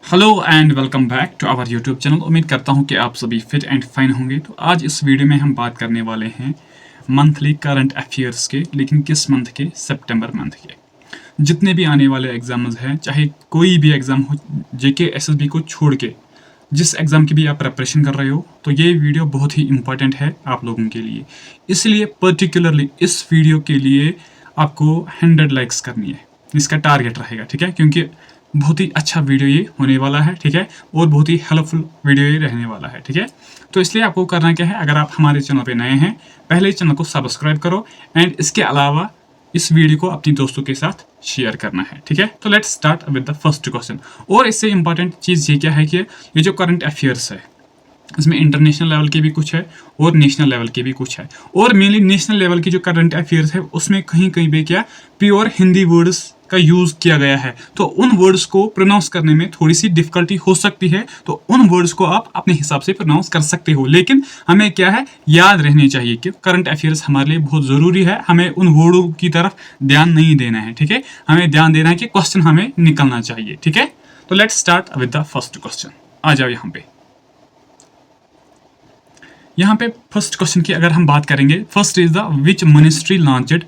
Hello and welcome back to our YouTube channel. उम्मीद करता हूं कि आप सभी फिट एंड फाइन होंगे। तो आज इस वीडियो में हम बात करने वाले हैं मंथली करंट अफेयर्स के, लेकिन किस मंथ के? सितंबर मंथ के। जितने भी आने वाले एग्जाम्स हैं, चाहे कोई भी एग्जाम हो, जेके एसएसबी को छोड़ के जिस एग्ज़ाम की भी आप प्रिपरेशन कर रहे हो, तो ये वीडियो बहुत ही इंपॉर्टेंट है आप लोगों के लिए। इसलिए पर्टिकुलरली इस वीडियो के लिए आपको 100 लाइक्स करनी है, इसका टारगेट रहेगा, ठीक है? क्योंकि बहुत ही अच्छा वीडियो ये होने वाला है, ठीक है? और बहुत ही हेल्पफुल वीडियो ये रहने वाला है, ठीक है? तो इसलिए आपको करना क्या है, अगर आप हमारे चैनल पे नए हैं, पहले चैनल को सब्सक्राइब करो एंड इसके अलावा इस वीडियो को अपने दोस्तों के साथ शेयर करना है, ठीक है? तो let's start with the first question. और इससे इंपॉर्टेंट चीज़ ये क्या है कि ये जो करंट अफेयर्स है, इसमें इंटरनेशनल लेवल के भी कुछ है और नेशनल लेवल के भी कुछ है। और मेनली नेशनल लेवल की जो करंट अफेयर्स है, उसमें कहीं कहीं पे क्या प्योर हिंदी वर्ड्स का यूज़ किया गया है, तो उन वर्ड्स को प्रोनाउंस करने में थोड़ी सी डिफिकल्टी हो सकती है। तो उन वर्ड्स को आप अपने हिसाब से प्रोनाउंस कर सकते हो, लेकिन हमें क्या है, याद रहनी चाहिए कि करंट अफेयर्स हमारे लिए बहुत ज़रूरी है। हमें उन वर्डों की तरफ ध्यान नहीं देना है, ठीक है? हमें ध्यान देना है कि क्वेश्चन हमें निकलना चाहिए, ठीक है? तो let's start with the first question. आ जाओ यहाँ पे फर्स्ट क्वेश्चन की अगर हम बात करेंगे, first is the which ministry launched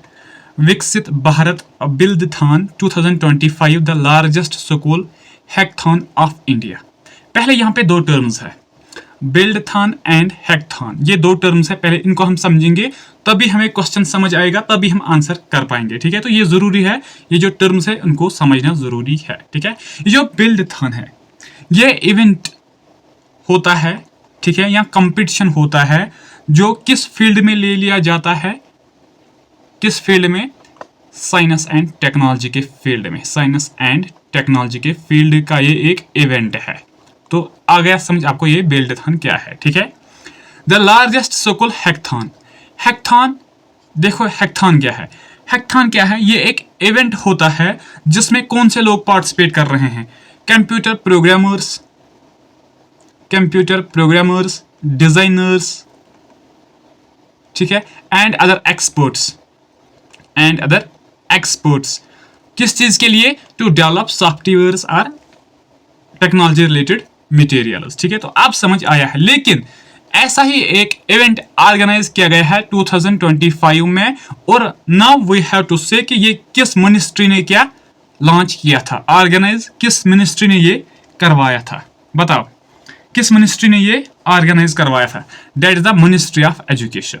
Viksit Bharat buildathon 2025 the largest school hackathon of India. पहले यहाँ पे दो टर्म्स है, बिल्डथॉन एंड हैकथॉन। ये दो टर्म्स है, पहले इनको हम समझेंगे तभी हमें क्वेश्चन समझ आएगा, तभी हम आंसर कर पाएंगे, ठीक है? तो ये जरूरी है, ये जो टर्म्स है उनको समझना जरूरी है, ठीक है? ये जो बिल्डथॉन है, ये इवेंट होता है, ठीक है? या कंपटीशन होता है जो किस फील्ड में ले लिया जाता है, किस फील्ड में? साइंस एंड टेक्नोलॉजी के फील्ड में। साइंस एंड टेक्नोलॉजी के फील्ड का ये एक इवेंट है। तो आ गया समझ आपको ये बिल्डथॉन क्या है, ठीक है? The largest school hackathon. Hackathon, देखो हैकथॉन क्या है? हैकथॉन क्या है? ये एक इवेंट होता है जिसमें कौन से लोग पार्टिसिपेट कर रहे हैं? कंप्यूटर प्रोग्रामर्स, डिजाइनर्स, ठीक है? And other experts. किस चीज के लिए? टू डेवलप सॉफ्टवेयर्स और टेक्नोलॉजी रिलेटेड मटेरियल्स, ठीक है? तो आप समझ आया है। लेकिन ऐसा ही एक इवेंट ऑर्गेनाइज किया गया है 2025 में, और नाउ वी हैव टू से कि ये किस मिनिस्ट्री ने क्या लॉन्च किया था, ऑर्गेनाइज किस मिनिस्ट्री ने ये करवाया था? बताओ किस मिनिस्ट्री ने ये ऑर्गेनाइज करवाया था? That is the ministry of education.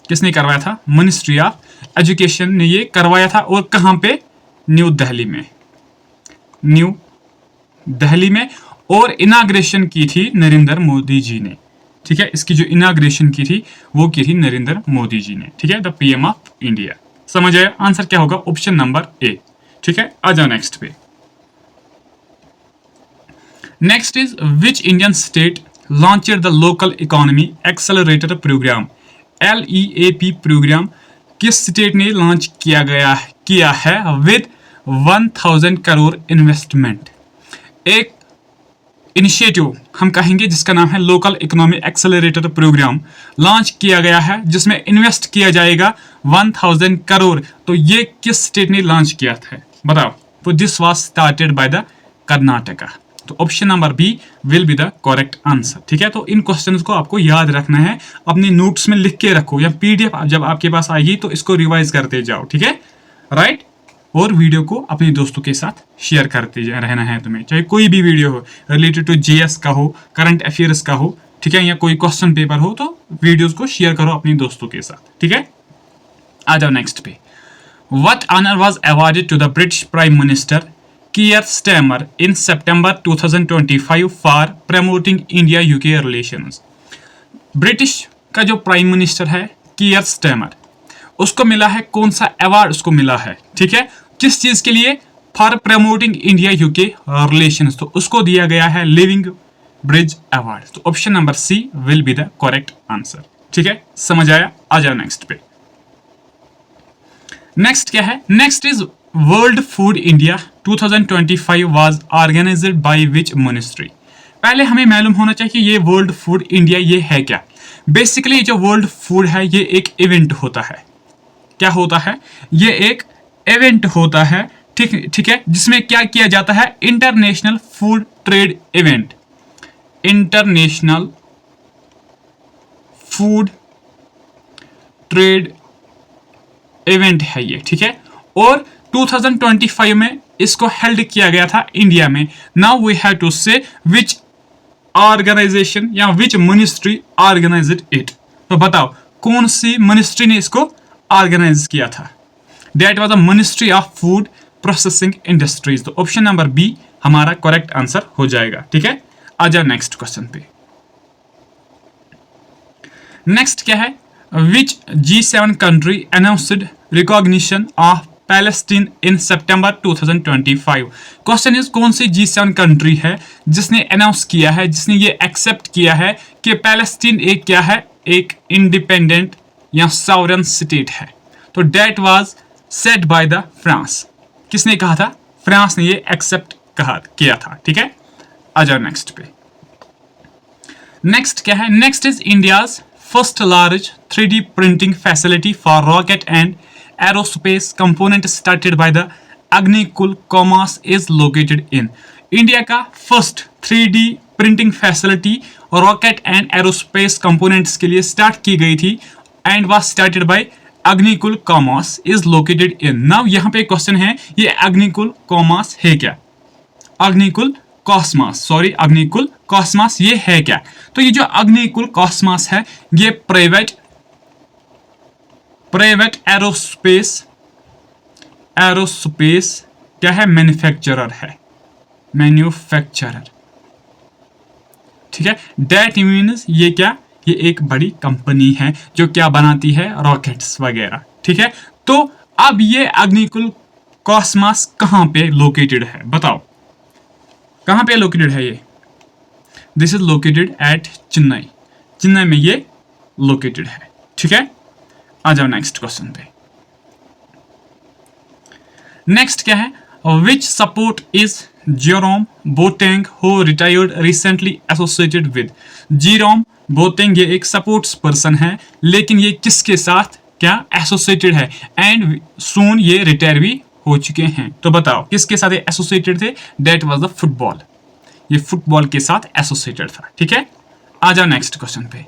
किसने करवाया था? मिनिस्ट्री ऑफ एजुकेशन ने ये करवाया था। और कहां पे? न्यू दिल्ली में। और इनाग्रेशन की थी नरेंद्र मोदी जी ने, ठीक है? इसकी जो इनाग्रेशन की थी वो की थी नरेंद्र मोदी जी ने, ठीक है? The PM of India. समझ आया? आंसर क्या होगा? ऑप्शन नंबर ए, ठीक है? आ जाओ नेक्स्ट पे। Next is which Indian state launched the local economy accelerator programme? LEAP programme किस स्टेट ने लॉन्च किया है विद 1000 करोड़ इन्वेस्टमेंट? एक इनिशिएटिव हम कहेंगे जिसका नाम है local economy accelerator programme launch किया गया है, जिसमें इन्वेस्ट किया जाएगा 1000 करोड़। तो ये किस स्टेट ने लॉन्च किया था, बताओ? तो this was started by the Karnataka. तो option number B will be the correct answer, ठीक है? तो इन क्वेश्चंस को आपको याद रखना है, अपने नोट्स में लिख के रखो, या पीडीएफ जब आपके पास आएगी तो इसको रिवाइज करते जाओ, ठीक है? राइट? और वीडियो को अपने दोस्तों के साथ शेयर करते रहना है तुम्हें, चाहे कोई भी वीडियो हो, रिलेटेड टू जीएस का हो, करंट अफेयर्स का हो, ठीक है? या कोई क्वेश्चन पेपर हो, तो वीडियोज को शेयर करो अपने दोस्तों के साथ, ठीक है? आ जाओ नेक्स्ट पे। What honour was awarded to the British prime minister Keir Starmer in September 2025 for promoting India-UK relations? British का जो प्राइम मिनिस्टर है कियर स्टैमर, उसको मिला है कौन सा अवार्ड? उसको मिला है, ठीक है? किस चीज के लिए? For promoting India UK relations. तो उसको दिया गया है लिविंग ब्रिज अवार्ड। तो option number C will be the correct answer, ठीक है? समझ आया? आ जाओ नेक्स्ट पे। नेक्स्ट क्या है? Next is world food India 2025 was organised by which ministry? पहले हमें मालूम होना चाहिए कि ये वर्ल्ड फूड इंडिया ये है क्या। बेसिकली जो वर्ल्ड फूड है ये एक इवेंट होता है। क्या होता है? ये एक इवेंट होता है, ठीक है, जिसमें क्या किया जाता है? International food trade event, international food trade event है ये, ठीक है। और 2025 में इसको हेल्ड किया गया था इंडिया में। नाउ वी हैव टू से विच ऑर्गेनाइजेशन या विच मिनिस्ट्री ऑर्गेनाइज्ड इट। तो बताओ कौन सी मिनिस्ट्री ने इसको ऑर्गेनाइज किया था। That was the ministry of food processing industries. तो ऑप्शन नंबर बी हमारा करेक्ट आंसर हो जाएगा, ठीक है। आ जाओ नेक्स्ट क्वेश्चन पे। नेक्स्ट क्या है, विच G7 country announced recognition of Palestine in September 2025। Question is कौन सी G7 कंट्री है जिसने अनाउंस किया है, जिसने ये एक्सेप्ट किया है कि पैलेस्टीन एक क्या है, एक इंडिपेंडेंट या सॉवरेन स्टेट है। तो that was set by the France. किसने कहा था, फ्रांस ने ये एक्सेप्ट किया था, ठीक है। आ जाओ नेक्स्ट पे। नेक्स्ट क्या है, next is India's first large 3D printing facility for rocket and aerospace component started by the Agnikul commerce is located in. India का first 3D printing facility rocket and aerospace components के लिए start की गई थी and was started by Agnikul commerce is located in. Now यहाँ पे question है, ये अग्निकुल कॉमर्स है क्या, Agnikul Cosmos, sorry Agnikul Cosmos ये है क्या। तो ये जो अग्निकुल कॉस्मॉस है ये प्राइवेट एरोस्पेस क्या है, मैन्युफैक्चरर है, मैन्युफैक्चरर, ठीक है। दैट मीन्स ये क्या, ये एक बड़ी कंपनी है जो क्या बनाती है, रॉकेट्स वगैरह, ठीक है। तो अब ये अग्निकुल कॉस्मॉस कहाँ पे लोकेटेड है, बताओ कहाँ पे लोकेटेड है ये। This is located at Chennai, Chennai में ये लोकेटेड है, ठीक है। आ जाओ नेक्स्ट क्वेश्चन पे। नेक्स्ट क्या है, विच support is Jerome Boateng who retired recently associated with. Jerome Boateng ये एक सपोर्ट्स पर्सन है, लेकिन ये किसके साथ क्या एसोसिएटेड है एंड सून ये रिटायर भी हो चुके हैं। तो बताओ किसके साथ एसोसिएटेड थे, डेट वाज द फुटबॉल, ये फुटबॉल के साथ एसोसिएटेड था, ठीक है। आ जाओ नेक्स्ट क्वेश्चन पे।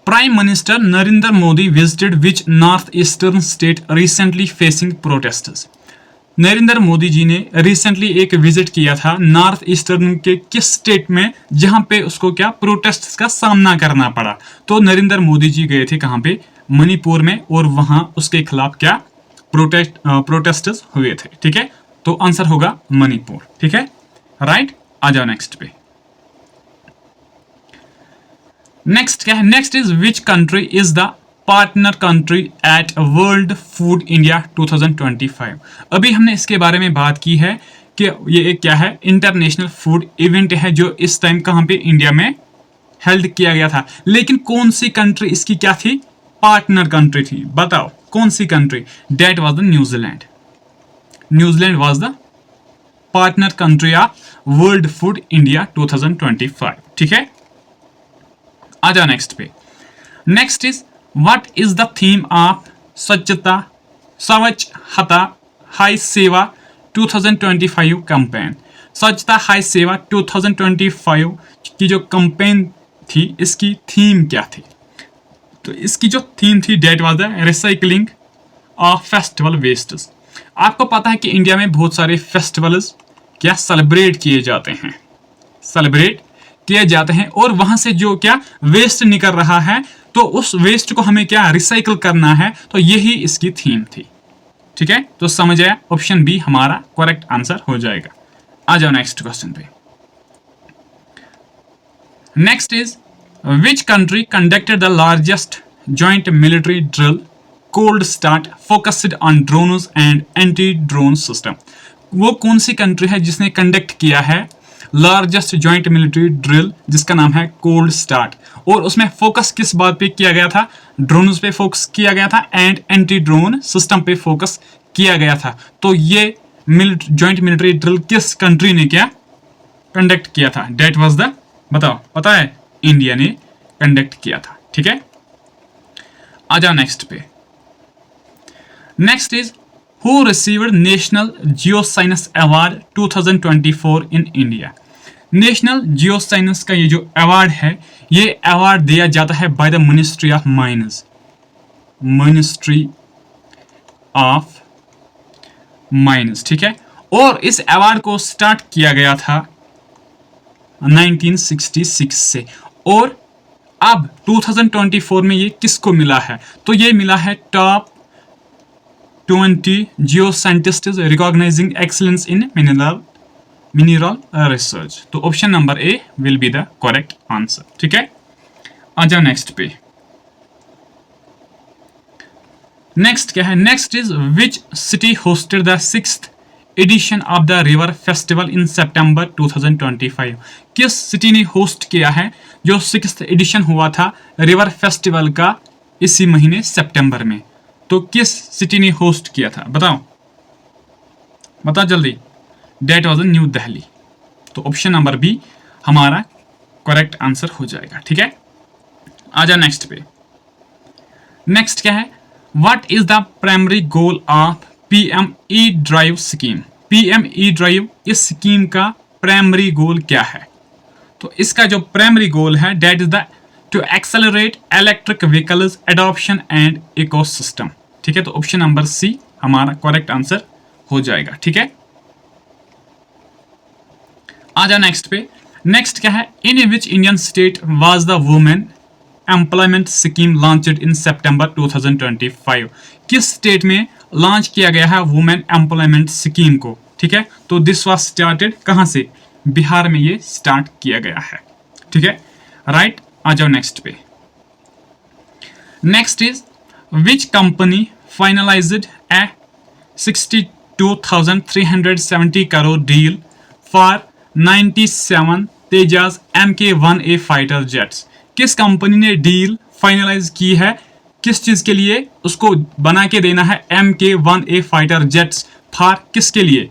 Prime minister Narendra Modi visited which north eastern state recently facing protests. Narendra Modi ji ने रिसेंटली एक विजिट किया था नॉर्थ ईस्टर्न के किस स्टेट में जहां पे उसको क्या प्रोटेस्ट का सामना करना पड़ा। तो नरेंद्र मोदी जी गए थे कहां पे, मणिपुर में, और वहां उसके खिलाफ क्या प्रोटेस्ट्स हुए थे, ठीक है। तो आंसर होगा मणिपुर, ठीक है, राइट। आ जाओ नेक्स्ट पे। नेक्स्ट क्या है, next is which country is the partner country at world food India 2025। अभी हमने इसके बारे में बात की है कि ये एक क्या है, इंटरनेशनल फूड इवेंट है जो इस टाइम कहां पे इंडिया में हेल्ड किया गया था। लेकिन कौन सी कंट्री इसकी क्या थी, पार्टनर कंट्री थी, बताओ कौन सी country. That was the New Zealand, New Zealand was the partner country of World food India 2025, ठीक है। आ जाओ नेक्स्ट पे। Next is what is the theme of Swachhata Hi Seva 2025 campaign. स्वच्छता हाई सेवा 2025 की जो कैंपेन थी इसकी थीम क्या थी। तो इसकी जो थीम थी that was the recycling of festival wastes. आपको पता है कि इंडिया में बहुत सारे फेस्टिवल्स क्या सेलिब्रेट किए जाते हैं, और वहां से जो क्या वेस्ट निकल रहा है तो उस वेस्ट को हमें क्या रिसाइकल करना है, तो यही इसकी थीम थी, ठीक है। तो समझ आया, ऑप्शन बी हमारा करेक्ट आंसर हो जाएगा। आ जाओ नेक्स्ट क्वेश्चन पे। Next is which country conducted the largest joint military drill cold start focused on drones and anti drone system. वो कौन सी कंट्री है जिसने कंडक्ट किया है लार्जेस्ट जॉइंट मिलिट्री ड्रिल जिसका नाम है कोल्ड स्टार्ट, और उसमें फोकस किस बात पे किया गया था, ड्रोन्स पे फोकस किया गया था एंड एंटी ड्रोन सिस्टम पे फोकस किया गया था। तो ये जॉइंट मिलिट्री ड्रिल किस कंट्री ने क्या कंडक्ट किया था, डेट वाज द, बताओ पता है, इंडिया ने कंडक्ट किया था, ठीक है। आ जाओ नेक्स्ट पे। Next is who received national geo science award 2024 in India. National geo science का ये जो अवार्ड है, ये अवार्ड दिया जाता है by the ministry of mines, ministry of mines, ठीक है। और इस अवार्ड को स्टार्ट किया गया था 1966 से, और अब 2024 में ये किसको मिला है, तो ये मिला है top 20 geo scientists recognising excellence in mineral research. तो option number A will be the correct answer, ठीक है। आ जाओ नेक्स्ट पे। नेक्स्ट क्या है, next is which city hosted the 6th edition of the river festival in September 2025। किस city ने होस्ट किया है जो 6th एडिशन हुआ था रिवर फेस्टिवल का इसी महीने सितंबर में, तो किस सिटी ने होस्ट किया था, बताओ जल्दी। That was New Delhi. तो ऑप्शन नंबर बी हमारा करेक्ट आंसर हो जाएगा, ठीक है। आ जाओ नेक्स्ट पे। नेक्स्ट क्या है, what is the primary goal of PME drive scheme. PME drive इस स्कीम का प्राइमरी गोल क्या है, तो इसका जो प्राइमरी गोल है that is the to accelerate electric vehicles adoption and ecosystem, ठीक है। तो ऑप्शन नंबर सी हमारा करेक्ट आंसर हो जाएगा, ठीक है। आ जाओ नेक्स्ट पे। नेक्स्ट क्या है, in which Indian state was the women employment scheme launched in September 2025। किस स्टेट में लॉन्च किया गया है वुमेन एम्प्लॉयमेंट स्कीम को, ठीक है। तो दिस वाज स्टार्टेड कहां से, बिहार में ये स्टार्ट किया गया है, ठीक है, राइट। आ जाओ नेक्स्ट पे। Next is which company finalised A 62,370 crore deal for 97 Tejas MK-1A fighter jets. किस कंपनी ने डील फाइनलाइज की है, किस चीज के लिए, उसको बना के देना है MK-1A फाइटर जेट्स फॉर किसके लिए,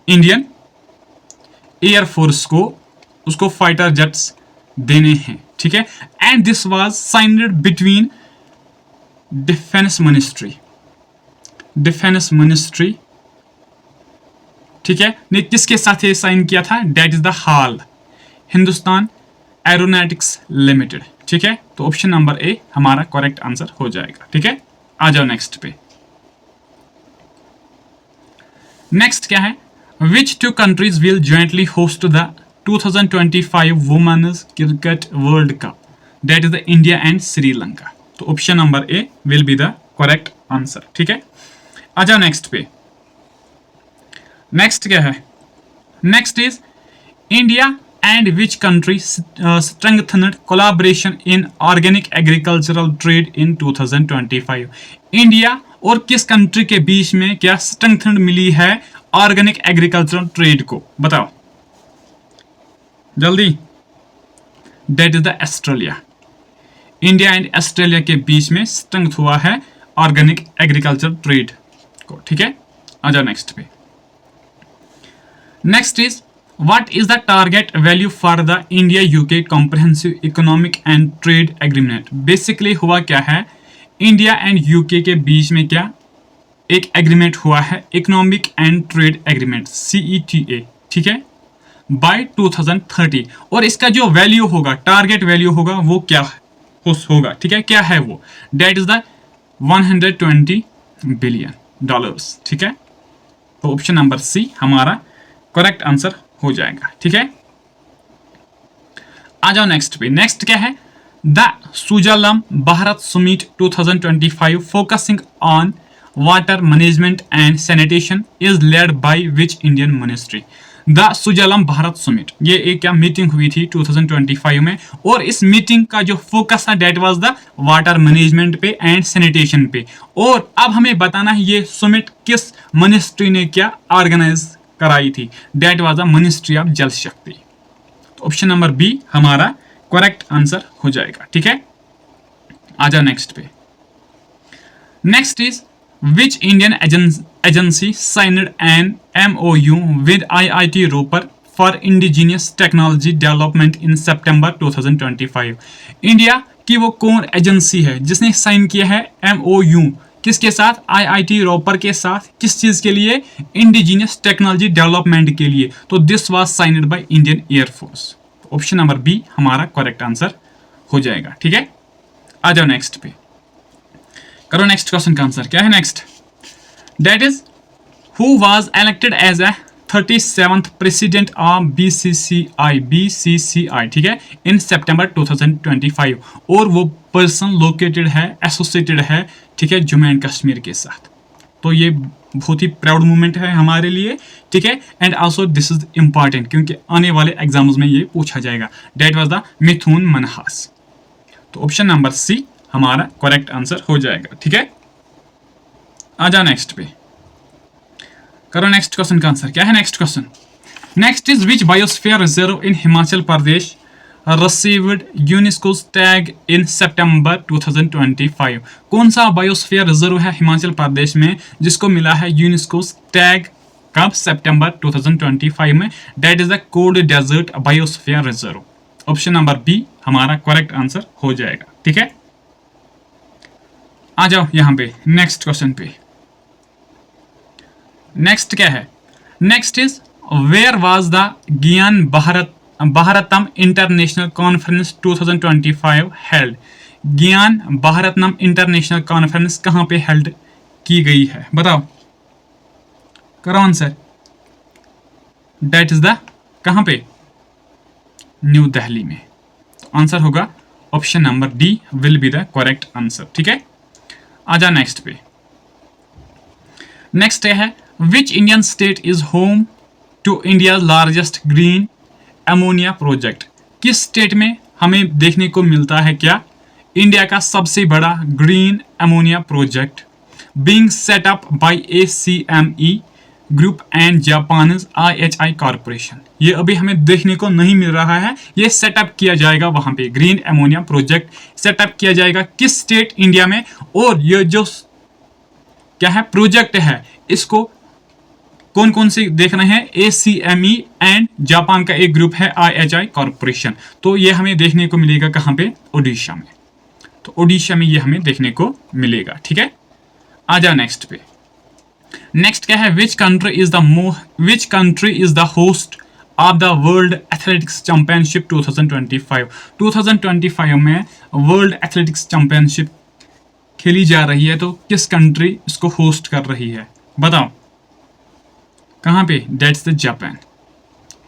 इंडियन एयरफोर्स को उसको फाइटर जेट्स देने हैं, ठीक है। And this was signed between defence ministry, ठीक है, ने किसके साथ ये साइन किया था, that is the HAL Hindustan Aeronautics Limited, ठीक है। तो ऑप्शन नंबर ए हमारा करेक्ट आंसर हो जाएगा, ठीक है। आ जाओ नेक्स्ट पे। नेक्स्ट क्या है, which two countries will jointly host the 2025 women's cricket World Cup, that is the India and Sri Lanka. तो option number A will be the correct answer, ठीक है। आ जाओ नेक्स्ट पे। नेक्स्ट क्या है, next is India and which country strengthened collaboration in organic agricultural trade in 2025। India और किस कंट्री के बीच में क्या स्ट्रेंथनड मिली है ऑर्गेनिक एग्रीकल्चरल ट्रेड को, बताओ जल्दी। That is the Australia. India and Australia के बीच में स्ट्रेंथ हुआ है ऑर्गेनिक एग्रीकल्चर ट्रेड को, ठीक है। आ जाओ नेक्स्ट पे। Next is what is the target value for the India UK comprehensive economic and trade agreement. Basically हुआ क्या है, इंडिया एंड यूके के बीच में क्या एक एग्रीमेंट हुआ है, economic and trade agreement CETA, ठीक है, बाय 2030। और इसका जो वैल्यू होगा, टारगेट वैल्यू होगा, वो क्या होगा, ठीक है, क्या है वो, डेट इज द $120 बिलियन, ठीक है। तो ऑप्शन नंबर सी हमारा करेक्ट आंसर हो जाएगा, ठीक है। आ जाओ नेक्स्ट पे। नेक्स्ट क्या है, the Sujalam Bharat summit 2025 focusing on water management and sanitation is led by which Indian ministry. The Sujalam Bharat summit, ये एक क्या मीटिंग हुई थी 2025 में, और इस मीटिंग का जो फोकस था that was the water management पे एंड सैनिटेशन पे। और अब हमें बताना है ये समिट किस मिनिस्ट्री ने क्या ऑर्गेनाइज कराई थी, that was the ministry of Jal Shakti. तो ऑप्शन नंबर बी हमारा करेक्ट आंसर हो जाएगा, ठीक है। आ जाओ नेक्स्ट पे। Next is which Indian agency signed an MOU with IIT Ropar for indigenous technology development in September 2025। India की वो कौन एजेंसी है जिसने साइन किया है MOU किसके साथ? आईआईटी रोपर के साथ। किस चीज के लिए? इंडिजिनियस टेक्नोलॉजी डेवलपमेंट के लिए। तो this was signed by Indian air force. Option number B हमारा करेक्ट आंसर हो जाएगा। ठीक है, आ जाओ नेक्स्ट पे, करो नेक्स्ट क्वेश्चन का आंसर क्या है next. That is who was elected as a 37th president of BCCI, ठीक है, इन सितंबर 2025। और वो पर्सन लोकेटेड है, एसोसिएटेड है, ठीक है, जम्मू एंड कश्मीर के साथ। तो ये बहुत ही प्राउड मोमेंट है हमारे लिए। ठीक है, and also this is important क्योंकि आने वाले एग्जाम्स में ये पूछा जाएगा। डेट वाज द मिथुन मनहास। तो ऑप्शन नंबर सी हमारा करेक्ट आंसर हो जाएगा। ठीक है, आ जाओ नेक्स्ट पे, करो नेक्स्ट क्वेश्चन का आंसर क्या है next question. Next is which biosphere reserve in Himachal Pradesh received UNESCO's tag in September 2025। कौन सा बायोस्फीयर रिजर्व है हिमाचल प्रदेश में जिसको मिला है यूनेस्को's टैग कब? सितंबर 2025 में। That is the cold desert biosphere reserve. Option number B हमारा करेक्ट आंसर हो जाएगा। ठीक है, आ जाओ यहां पे नेक्स्ट क्वेश्चन पे। नेक्स्ट क्या है? Next is where was the Gyan Bharatam international conference 2025 held. ज्ञान भारतम इंटरनेशनल कॉन्फ्रेंस कहां पे हेल्ड की गई है? बताओ, करो आंसर। दैट इज द कहां पे? न्यू दिल्ली में। तो आंसर होगा option number D will be the correct answer. ठीक है, आ जा नेक्स्ट पे। नेक्स्ट है which Indian state is home to India largest green ammonia project. किस स्टेट में हमें देखने को मिलता है क्या? इंडिया का सबसे बड़ा green ammonia project being set up by ACME group and Japanese IHI corporation. ये अभी हमें देखने को नहीं मिल रहा है, ये सेटअप किया जाएगा वहां पे। ग्रीन अमोनिया प्रोजेक्ट सेटअप किया जाएगा किस स्टेट? इंडिया में। और ये जो क्या है प्रोजेक्ट है, इसको कौन कौन से देख रहे हैं? ACME एंड जापान का एक ग्रुप है IHI कॉर्पोरेशन। तो ये हमें देखने को मिलेगा कहां पे? ओडिशा में। तो ओडिशा में ये हमें देखने को मिलेगा। ठीक है, आ जाओ नेक्स्ट पे। नेक्स्ट क्या है? Which country is the host of the world athletics championship 2025। 2025 में वर्ल्ड एथलेटिक्स चैंपियनशिप खेली जा रही है, तो किस कंट्री इसको होस्ट कर रही है? बताओ कहां पे? That's the Japan.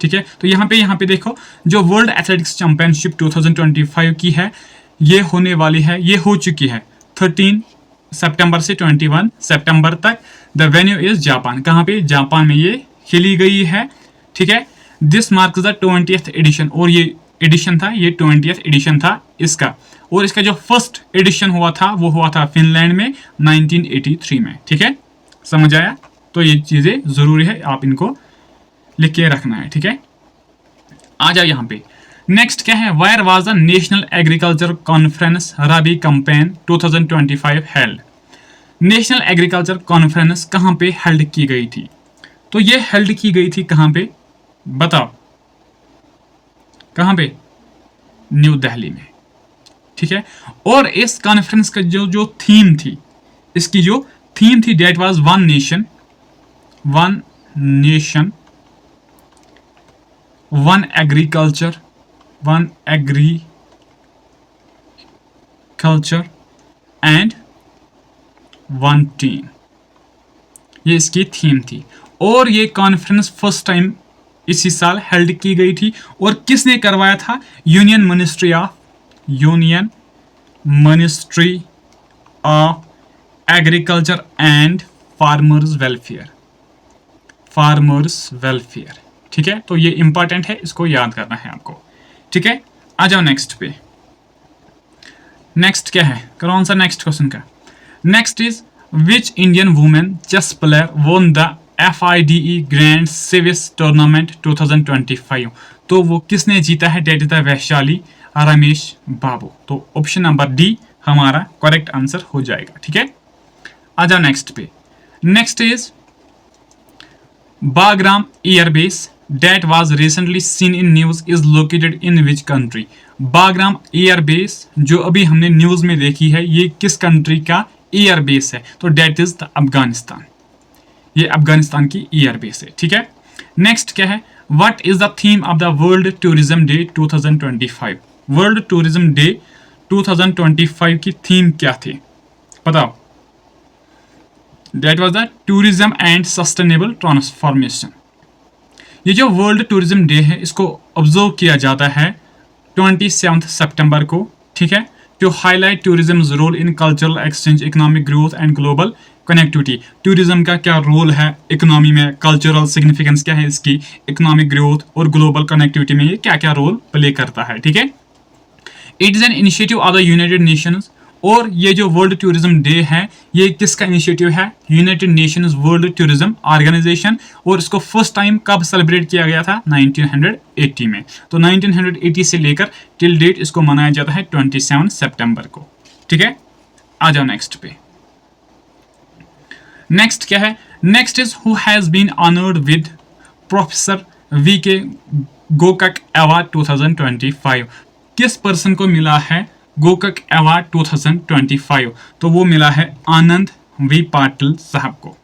ठीक है, तो यहाँ पे देखो, जो वर्ल्ड एथलेटिक्स चैंपियनशिप 2025 की है, ये होने वाली है, ये हो चुकी है 13 सितंबर से 21 सितंबर तक। The venue is Japan. कहां पे? जापान में ये खेली गई है। ठीक है, this marks the 20th addition. और ये एडिशन था, ये 20th एडिशन था इसका। और इसका जो फर्स्ट एडिशन हुआ था वो हुआ था फिनलैंड में 1983 में। ठीक है, समझ आया? तो ये चीजें जरूरी है, आप इनको लिख के रखना है। ठीक है, आ जाओ यहाँ पे। नेक्स्ट क्या है? Where was the national agriculture conference Rabi campaign 2025 held. National agriculture conference कहां पे हेल्ड की गई थी? तो ये हेल्ड की गई थी कहां पे? बताओ कहां पे? न्यू दिल्ली में। ठीक है, और इस कॉन्फ्रेंस का जो थीम थी, इसकी जो थीम थी, that was one nation one agriculture and one team. ये इसकी थीम थी। और ये कॉन्फ्रेंस फर्स्ट टाइम इसी साल हेल्ड की गई थी। और किसने करवाया था? Union ministry of agriculture and farmers welfare. ठीक है, तो ये इंपॉर्टेंट है, इसको याद करना है आपको। ठीक है, आ जाओ नेक्स्ट पे। नेक्स्ट क्या है? करो आंसर नेक्स्ट क्वेश्चन का। Next is which Indian women chess player won the FIDE grand Swiss tournament 2025। तो वो किसने जीता है? That is the Vaishali Ramesh Babu. तो ऑप्शन नंबर डी हमारा करेक्ट आंसर हो जाएगा। ठीक है, आ जाओ नेक्स्ट पे। Next is Bagram airbase that was recently seen in news is located in which country। Bagram airbase जो अभी हमने न्यूज में देखी है, ये किस कंट्री का एयर बेस है, तो डेट इज द अफगानिस्तान। ये अफगानिस्तान की एयर बेस है, ठीक है। नेक्स्ट क्या है, what is the theme of the world tourism day 2025? World tourism day 2025 की थीम क्या थी, बताओ। That was the tourism and sustainable transformation. ये जो वर्ल्ड टूरिज्म डे है इसको ऑब्जर्व किया जाता है 27 सितंबर को, ठीक है, to highlight tourism role in cultural exchange, economic growth and global connectivity. Tourism का क्या रोल है इकोनॉमी में, कल्चरल सिग्निफिकेंस क्या है इसकी, इकोनॉमिक ग्रोथ और ग्लोबल कनेक्टिविटी में ये क्या क्या रोल प्ले करता है, ठीक है। It is an initiative of the United Nations, और ये जो वर्ल्ड टूरिज्म डे है ये किसका इनिशिएटिव है, United Nations World Tourism Organization, और इसको फर्स्ट टाइम कब सेलिब्रेट किया गया था, 1980 में। तो 1980 से लेकर टिल डेट इसको मनाया जाता है 27 सितंबर को, ठीक है। आ जाओ नेक्स्ट पे। नेक्स्ट क्या है, next is who has been honoured with professor V K Gokak award 2025। किस पर्सन को मिला है गोकक अवार्ड 2025? तो वो मिला है आनंद वी पाटिल साहब को,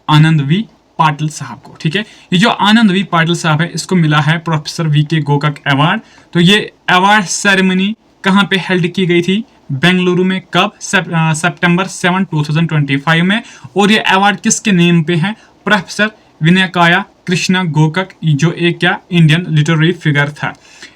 आनंद वी पाटिल साहब को, ठीक है। ये जो आनंद वी पाटिल साहब है इसको मिला है प्रोफेसर वीके गोकक अवार्ड। तो ये अवार्ड सेरेमनी कहाँ पे हेल्ड की गई थी, बेंगलुरु में, कब, सितंबर 7, 2025 में। और ये अवार्ड किसके नेम पे है, प्रोफेसर विनायकाया कृष्णा गोकक, जो एक क्या इंडियन लिटरेरी फिगर था।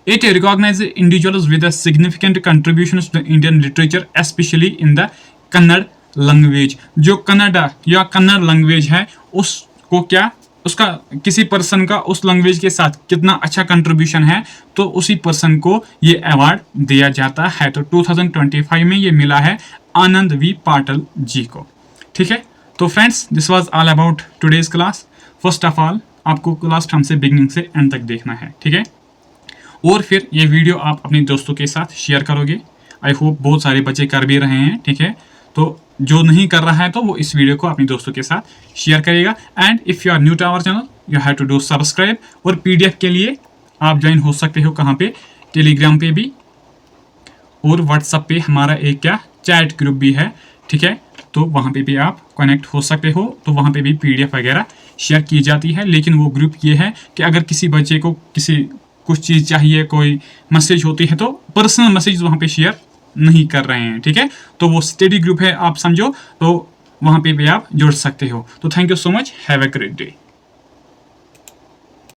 It recognizes individuals with a significant contributions to Indian literature, especially in the Kannada language. जो कन्नड़ा या कन्नड़ लैंग्वेज है उसको क्या, उसका किसी पर्सन का उस लैंग्वेज के साथ कितना अच्छा कंट्रीब्यूशन है तो उसी पर्सन को ये अवार्ड दिया जाता है। तो 2025 में ये मिला है आनंद वी पाटिल जी को, ठीक है। तो friends this was all about today's class. First of all आपको क्लास हमसे बिगिनिंग से एंड तक देखना है, ठीक है। और फिर ये वीडियो आप अपने दोस्तों के साथ शेयर करोगे। आई होप बहुत सारे बच्चे कर भी रहे हैं, ठीक है। तो जो नहीं कर रहा है तो वो इस वीडियो को अपने दोस्तों के साथ शेयर करेगा। And if you are new to our channel you have to do subscribe. और पीडीएफ के लिए आप ज्वाइन हो सकते हो कहाँ पे, टेलीग्राम पे भी, और व्हाट्सएप पे हमारा एक क्या चैट ग्रुप भी है, ठीक है। तो वहाँ पे भी आप कनेक्ट हो सकते हो। तो वहाँ पे भी पीडीएफ वगैरह शेयर की जाती है। लेकिन वो ग्रुप ये है कि अगर किसी बच्चे को कुछ चीज़ चाहिए, कोई मैसेज होती है, तो पर्सनल मैसेज वहाँ पे शेयर नहीं कर रहे हैं, ठीक है। तो वो स्टडी ग्रुप है, आप समझो, तो वहाँ पे भी आप जुड़ सकते हो। तो thank you so much, have a great day.